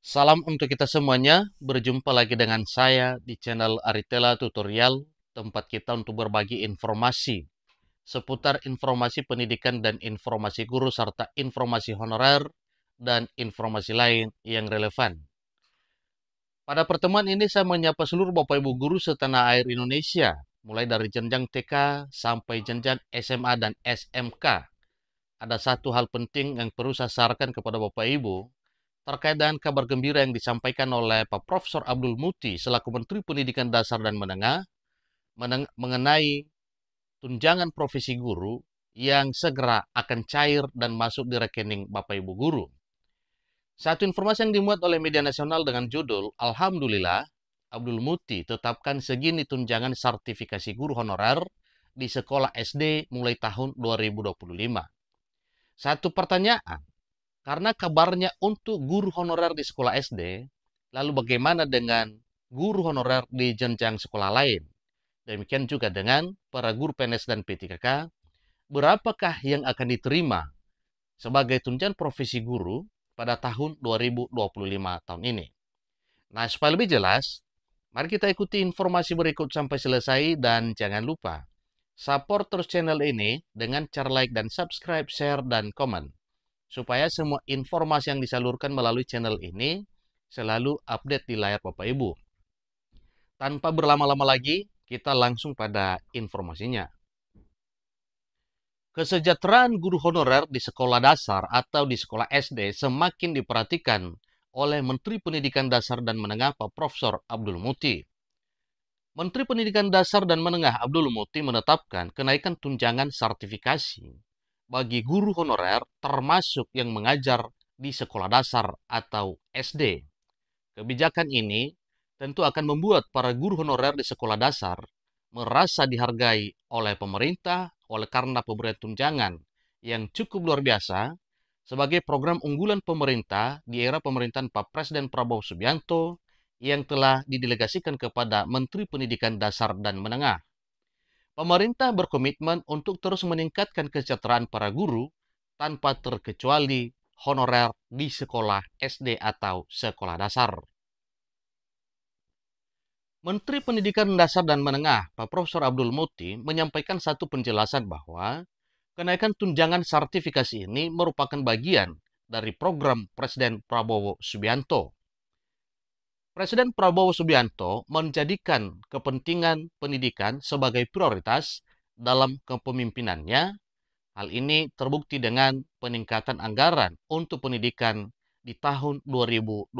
Salam untuk kita semuanya, berjumpa lagi dengan saya di channel Aritela Tutorial, tempat kita untuk berbagi informasi seputar informasi pendidikan dan informasi guru serta informasi honorer dan informasi lain yang relevan. Pada pertemuan ini saya menyapa seluruh Bapak Ibu guru setanah air Indonesia, mulai dari jenjang TK sampai jenjang SMA dan SMK. Ada satu hal penting yang perlu saya sarankan kepada Bapak Ibu terkait dengan kabar gembira yang disampaikan oleh Pak Profesor Abdul Muti selaku Menteri Pendidikan Dasar dan Menengah mengenai tunjangan profesi guru yang segera akan cair dan masuk di rekening Bapak Ibu guru. Satu informasi yang dimuat oleh media nasional dengan judul Alhamdulillah, Abdul Muti tetapkan segini tunjangan sertifikasi guru honorer di sekolah SD mulai tahun 2025. Satu pertanyaan, karena kabarnya untuk guru honorer di sekolah SD, lalu bagaimana dengan guru honorer di jenjang sekolah lain? Demikian juga dengan para guru PNS dan P3K, berapakah yang akan diterima sebagai tunjangan profesi guru pada tahun 2025 tahun ini? Nah, supaya lebih jelas, mari kita ikuti informasi berikut sampai selesai dan jangan lupa support terus channel ini dengan cara like dan subscribe, share, dan komen supaya semua informasi yang disalurkan melalui channel ini selalu update di layar Bapak Ibu. Tanpa berlama-lama lagi, kita langsung pada informasinya. Kesejahteraan guru honorer di sekolah dasar atau di sekolah SD semakin diperhatikan oleh Menteri Pendidikan Dasar dan Menengah Pak Profesor Abdul Muti. Menteri Pendidikan Dasar dan Menengah Abdul Muti menetapkan kenaikan tunjangan sertifikasi bagi guru honorer termasuk yang mengajar di sekolah dasar atau SD. Kebijakan ini tentu akan membuat para guru honorer di sekolah dasar merasa dihargai oleh pemerintah oleh karena pemberian tunjangan yang cukup luar biasa sebagai program unggulan pemerintah di era pemerintahan Pak Presiden Prabowo Subianto yang telah didelegasikan kepada Menteri Pendidikan Dasar dan Menengah. Pemerintah berkomitmen untuk terus meningkatkan kesejahteraan para guru tanpa terkecuali honorer di sekolah SD atau sekolah dasar. Menteri Pendidikan Dasar dan Menengah, Pak Profesor Abdul Muti, menyampaikan satu penjelasan bahwa kenaikan tunjangan sertifikasi ini merupakan bagian dari program Presiden Prabowo Subianto. Presiden Prabowo Subianto menjadikan kepentingan pendidikan sebagai prioritas dalam kepemimpinannya. Hal ini terbukti dengan peningkatan anggaran untuk pendidikan di tahun 2025.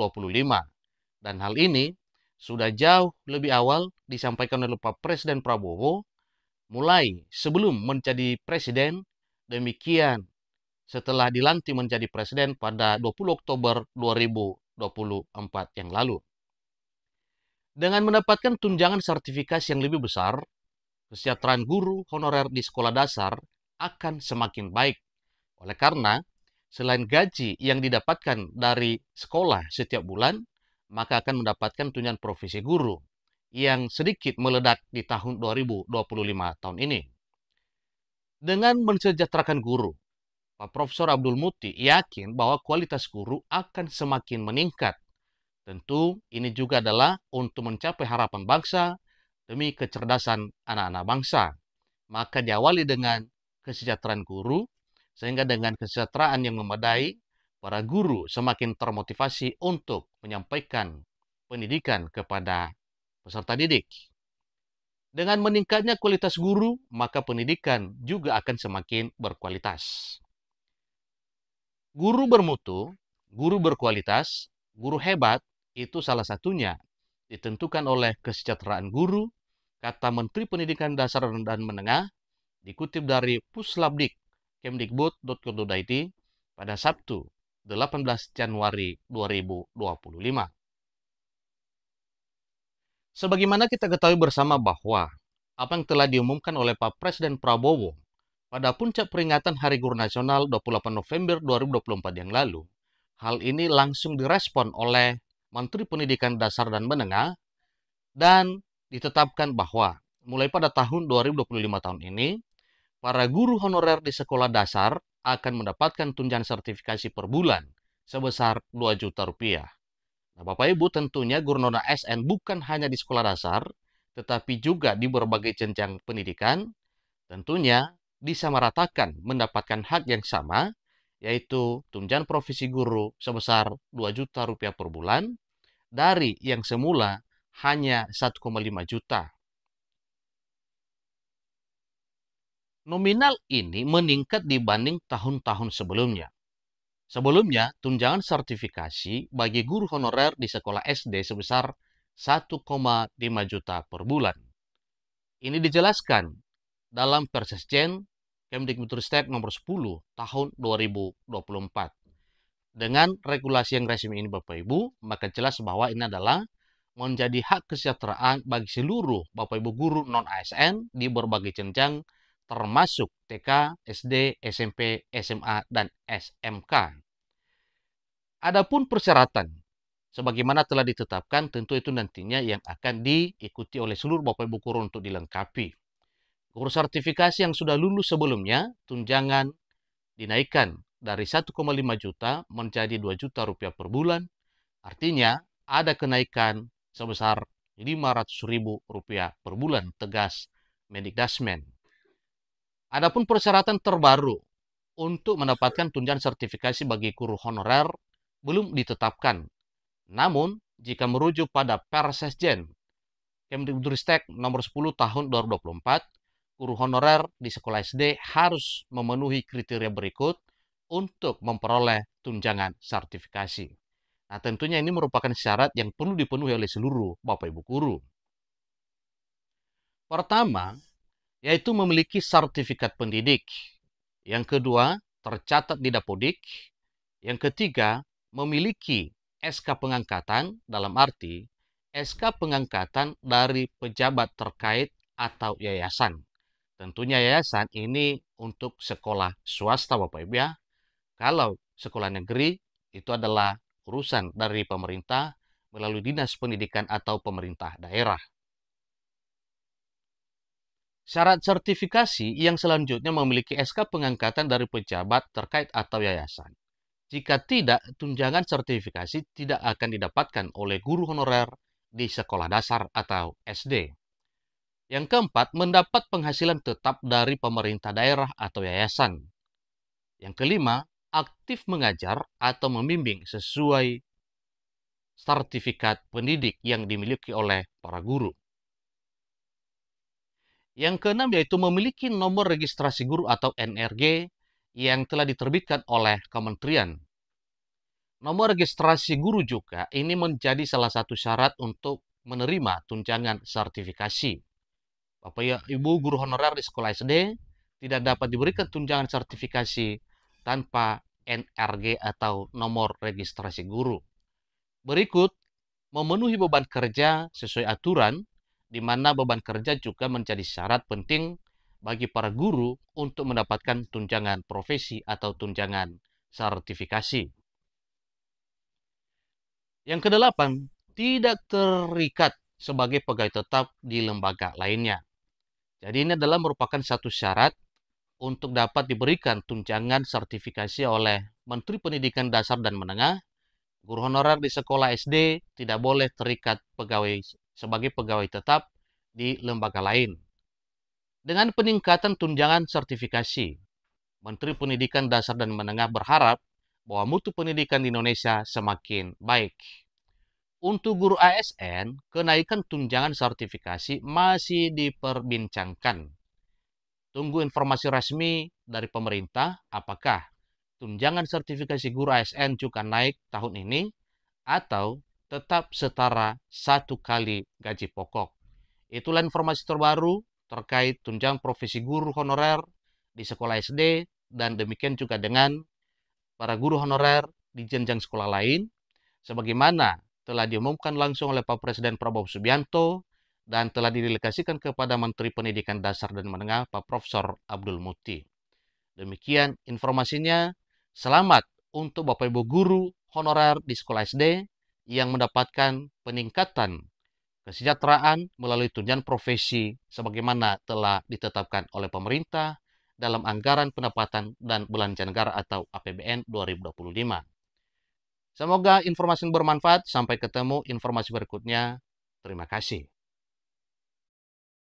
Dan hal ini sudah jauh lebih awal disampaikan oleh Pak Presiden Prabowo mulai sebelum menjadi presiden, demikian setelah dilantik menjadi presiden pada 20 Oktober 2024 yang lalu. Dengan mendapatkan tunjangan sertifikasi yang lebih besar, kesejahteraan guru honorer di sekolah dasar akan semakin baik. Oleh karena, selain gaji yang didapatkan dari sekolah setiap bulan, maka akan mendapatkan tunjangan profesi guru yang sedikit meledak di tahun 2025 tahun ini. Dengan mensejahterakan guru, Pak Profesor Abdul Muti yakin bahwa kualitas guru akan semakin meningkat. Tentu ini juga adalah untuk mencapai harapan bangsa demi kecerdasan anak-anak bangsa. Maka diawali dengan kesejahteraan guru, sehingga dengan kesejahteraan yang memadai, para guru semakin termotivasi untuk menyampaikan pendidikan kepada peserta didik. Dengan meningkatnya kualitas guru, maka pendidikan juga akan semakin berkualitas. Guru bermutu, guru berkualitas, guru hebat, itu salah satunya ditentukan oleh kesejahteraan guru, kata Menteri Pendidikan Dasar dan Menengah, dikutip dari Puslabdik kemdikbud.go.id pada Sabtu 18 Januari 2025. Sebagaimana kita ketahui bersama bahwa apa yang telah diumumkan oleh Pak Presiden Prabowo pada puncak peringatan Hari Guru Nasional 28 November 2024 yang lalu, hal ini langsung direspon oleh Menteri Pendidikan Dasar dan Menengah dan ditetapkan bahwa mulai pada tahun 2025 tahun ini, para guru honorer di sekolah dasar akan mendapatkan tunjangan sertifikasi per bulan sebesar 2 juta rupiah. Nah, Bapak Ibu, tentunya guru non ASN bukan hanya di sekolah dasar, tetapi juga di berbagai jenjang pendidikan, tentunya disamaratakan mendapatkan hak yang sama, yaitu tunjangan profesi guru sebesar 2 juta rupiah per bulan, dari yang semula hanya 1,5 juta. Nominal ini meningkat dibanding tahun-tahun sebelumnya. Sebelumnya, tunjangan sertifikasi bagi guru honorer di sekolah SD sebesar 1,5 juta per bulan. Ini dijelaskan dalam Persesjen Kemdikbudristek nomor 10 tahun 2024. Dengan regulasi yang resmi ini Bapak Ibu, maka jelas bahwa ini adalah menjadi hak kesejahteraan bagi seluruh Bapak Ibu guru non-ASN di berbagai jenjang termasuk TK, SD, SMP, SMA, dan SMK. Adapun persyaratan, sebagaimana telah ditetapkan, tentu itu nantinya yang akan diikuti oleh seluruh Bapak Ibu guru untuk dilengkapi. Guru sertifikasi yang sudah lulus sebelumnya, tunjangan dinaikkan dari 1,5 juta menjadi 2 juta rupiah per bulan. Artinya, ada kenaikan sebesar 500 ribu rupiah per bulan, tegas Mendikdasmen. Adapun persyaratan terbaru untuk mendapatkan tunjangan sertifikasi bagi guru honorer belum ditetapkan. Namun, jika merujuk pada Persesjen Kemdikbudristek nomor 10 tahun 2024, guru honorer di sekolah SD harus memenuhi kriteria berikut untuk memperoleh tunjangan sertifikasi. Nah, tentunya ini merupakan syarat yang perlu dipenuhi oleh seluruh Bapak Ibu guru. Pertama, yaitu memiliki sertifikat pendidik. Yang kedua, tercatat di Dapodik. Yang ketiga, memiliki SK pengangkatan, dalam arti SK pengangkatan dari pejabat terkait atau yayasan. Tentunya yayasan ini untuk sekolah swasta Bapak Ibu ya. Kalau sekolah negeri itu adalah urusan dari pemerintah melalui Dinas Pendidikan atau pemerintah daerah. Syarat sertifikasi yang selanjutnya memiliki SK pengangkatan dari pejabat terkait atau yayasan. Jika tidak, tunjangan sertifikasi tidak akan didapatkan oleh guru honorer di sekolah dasar atau SD. Yang keempat, mendapat penghasilan tetap dari pemerintah daerah atau yayasan. Yang kelima, aktif mengajar atau membimbing sesuai sertifikat pendidik yang dimiliki oleh para guru. Yang keenam yaitu memiliki nomor registrasi guru atau NRG yang telah diterbitkan oleh kementerian. Nomor registrasi guru juga ini menjadi salah satu syarat untuk menerima tunjangan sertifikasi. Bapak ya, Ibu guru honorer di sekolah SD tidak dapat diberikan tunjangan sertifikasi tanpa NRG atau nomor registrasi guru. Berikut, memenuhi beban kerja sesuai aturan, di mana beban kerja juga menjadi syarat penting bagi para guru untuk mendapatkan tunjangan profesi atau tunjangan sertifikasi. Yang kedelapan, tidak terikat sebagai pegawai tetap di lembaga lainnya. Jadi ini adalah merupakan satu syarat untuk dapat diberikan tunjangan sertifikasi oleh Menteri Pendidikan Dasar dan Menengah. Guru honorer di sekolah SD tidak boleh terikat sebagai pegawai tetap di lembaga lain. Dengan peningkatan tunjangan sertifikasi, Menteri Pendidikan Dasar dan Menengah berharap bahwa mutu pendidikan di Indonesia semakin baik. Untuk guru ASN, kenaikan tunjangan sertifikasi masih diperbincangkan. Tunggu informasi resmi dari pemerintah apakah tunjangan sertifikasi guru ASN juga naik tahun ini atau tetap setara 1 kali gaji pokok. Itulah informasi terbaru terkait tunjangan profesi guru honorer di sekolah SD dan demikian juga dengan para guru honorer di jenjang sekolah lain sebagaimana telah diumumkan langsung oleh Pak Presiden Prabowo Subianto dan telah didelegasikan kepada Menteri Pendidikan Dasar dan Menengah Pak Profesor Abdul Muti. Demikian informasinya. Selamat untuk Bapak Ibu guru honorer di sekolah SD yang mendapatkan peningkatan kesejahteraan melalui tunjangan profesi sebagaimana telah ditetapkan oleh pemerintah dalam Anggaran Pendapatan dan Belanja Negara atau APBN 2025. Semoga informasi bermanfaat. Sampai ketemu informasi berikutnya. Terima kasih.